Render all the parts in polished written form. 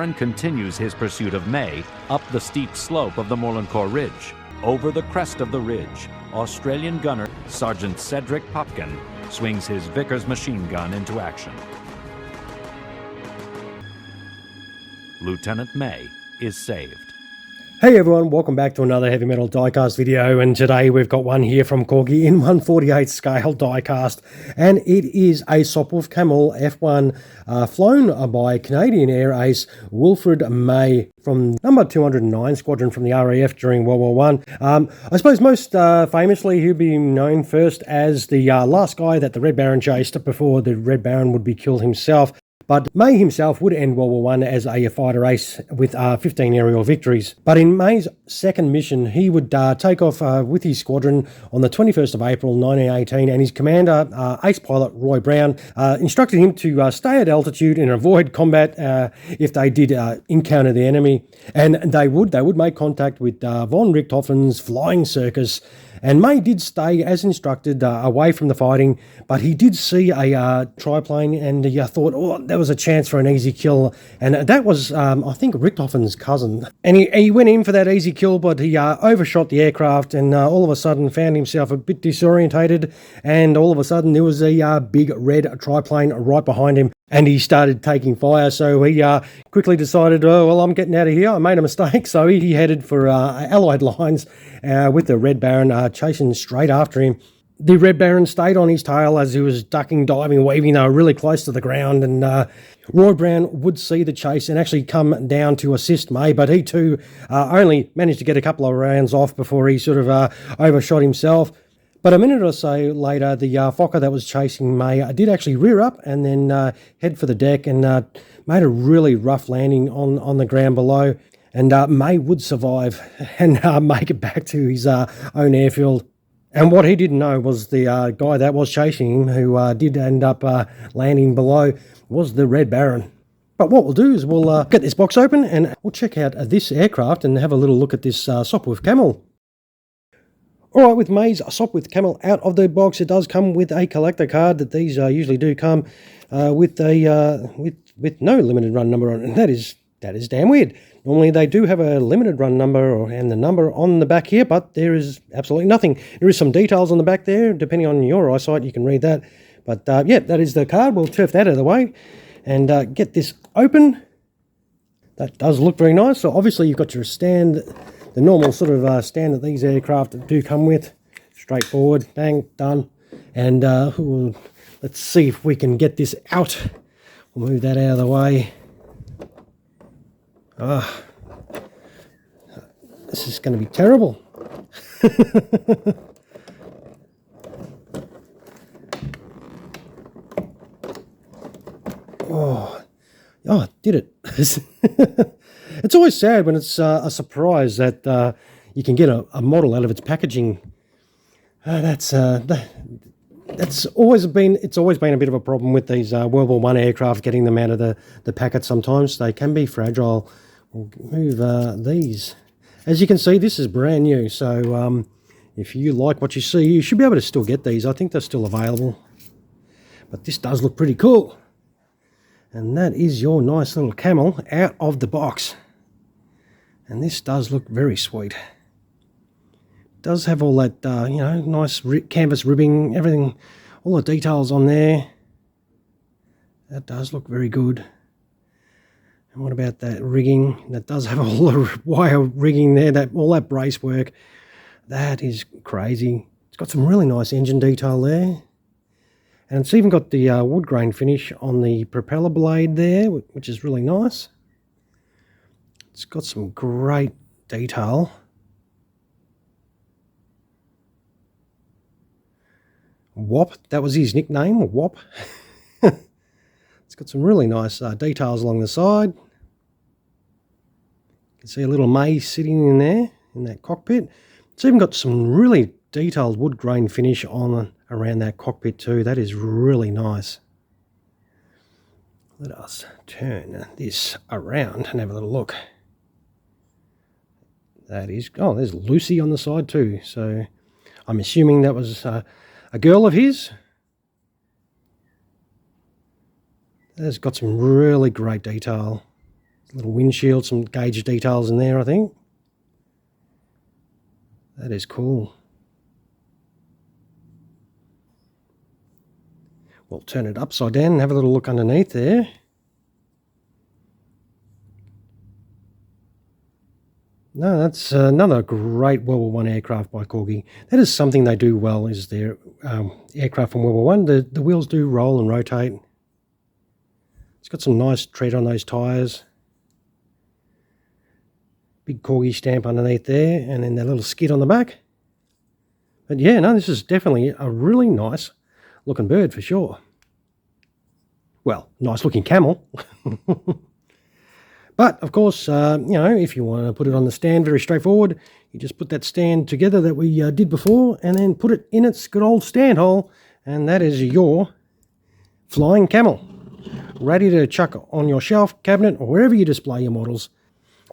Baron continues his pursuit of May up the steep slope of the Morlancourt Ridge. Over the crest of the ridge, Australian gunner Sergeant Cedric Popkin swings his Vickers machine gun into action. Lieutenant May is saved. Hey everyone, welcome back to another heavy metal diecast video, and today we've got one here from Corgi in 1/48 scale diecast, and it is a Sopwith Camel F.1 flown by Canadian air ace Wilfred May from No.209 Sqn from the RAF during World War I. I suppose most famously he'll be known first as the last guy that the Red Baron chased before the Red Baron would be killed himself. But May himself would end World War I as a fighter ace with 15 aerial victories. But in May's second mission, he would take off with his squadron on the 21st of April 1918, and his commander, ace pilot Roy Brown, instructed him to stay at altitude and avoid combat if they did encounter the enemy. And they would make contact with von Richthofen's flying Circus. And May did stay, as instructed, away from the fighting, but he did see a triplane, and he thought, oh, there was a chance for an easy kill. And that was, I think, Richthofen's cousin. And he went in for that easy kill, but he overshot the aircraft, and all of a sudden found himself a bit disorientated, and all of a sudden there was a big red triplane right behind him. And he started taking fire, so he quickly decided, oh, well, I'm getting out of here. I made a mistake. So he headed for Allied lines with the Red Baron chasing straight after him. The Red Baron stayed on his tail as he was ducking, diving, weaving. They were really close to the ground, and Roy Brown would see the chase and actually come down to assist May, but he too only managed to get a couple of rounds off before he sort of overshot himself. But a minute or so later, the Fokker that was chasing May did actually rear up and then head for the deck and made a really rough landing on the ground below. And May would survive and make it back to his own airfield. And what he didn't know was the guy that was chasing him, who did end up landing below, was the Red Baron. But what we'll do is we'll get this box open and we'll check out this aircraft and have a little look at this Sopwith Camel. Alright, with May's Sopwith Camel out of the box, it does come with a collector card that these usually do come with no limited run number on it. And that is damn weird. Normally they do have a limited run number and the number on the back here, but there is absolutely nothing. There is some details on the back there. Depending on your eyesight, you can read that. But yeah, that is the card. We'll turf that out of the way and get this open. That does look very nice. So obviously you've got your stand, the normal sort of stand that these aircraft do come with. Straightforward, bang, done. And let's see if we can get this out. We'll move that out of the way. This is going to be terrible. Oh, did it. It's always sad when it's a surprise that you can get a model out of its packaging. That's always been a bit of a problem with these World War I aircraft, getting them out of the packet sometimes. They can be fragile. We'll move these. As you can see, this is brand new, so if you like what you see, you should be able to still get these. I think they're still available. But this does look pretty cool. And that is your nice little Camel out of the box. And this does look very sweet. It does have all that, nice canvas ribbing, everything, all the details on there. That does look very good. And what about that rigging? That does have all the wire rigging there, all that brace work. That is crazy. It's got some really nice engine detail there. And it's even got the wood grain finish on the propeller blade there, which is really nice. It's got some great detail. Wop, that was his nickname, Wop. It's got some really nice details along the side. You can see a little May sitting in there, in that cockpit. It's even got some really detailed wood grain finish on around that cockpit too. That is really nice. Let us turn this around and have a little look. That is, oh, there's Lucy on the side too. So I'm assuming that was a girl of his. That's got some really great detail. Little windshield, some gauge details in there, I think. That is cool. We'll turn it upside down and have a little look underneath there. No, that's another great World War I aircraft by Corgi. That is something they do well, is their aircraft from World War I. The wheels do roll and rotate. It's got some nice tread on those tyres. Big Corgi stamp underneath there, and then that little skid on the back. But yeah, no, this is definitely a really nice looking bird for sure. Well, nice looking camel. But, of course, if you want to put it on the stand, very straightforward. You just put that stand together that we did before and then put it in its good old stand hole. And that is your flying camel. Ready to chuck on your shelf, cabinet, or wherever you display your models.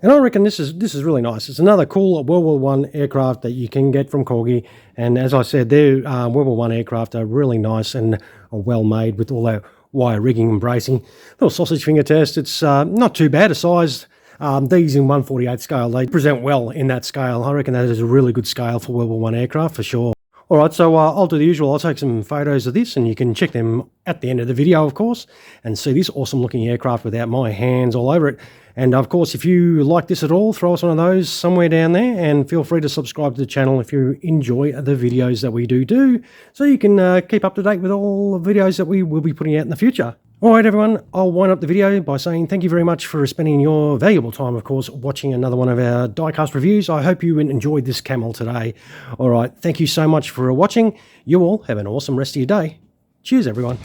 And I reckon this is really nice. It's another cool World War I aircraft that you can get from Corgi. And as I said, their World War I aircraft are really nice and are well made with all that wire rigging and bracing. Little sausage finger test. It's not too bad a size. These in 1/48 scale, they present well in that scale. I reckon that is a really good scale for World War I aircraft for sure. All right, so I'll do the usual. I'll take some photos of this, and you can check them at the end of the video, of course, and see this awesome looking aircraft without my hands all over it. And of course, if you like this at all, throw us one of those somewhere down there, and feel free to subscribe to the channel if you enjoy the videos that we do, so you can keep up to date with all the videos that we will be putting out in the future. All right, everyone, I'll wind up the video by saying thank you very much for spending your valuable time, of course, watching another one of our diecast reviews. I hope you enjoyed this camel today. All right, thank you so much for watching. You all have an awesome rest of your day. Cheers, everyone.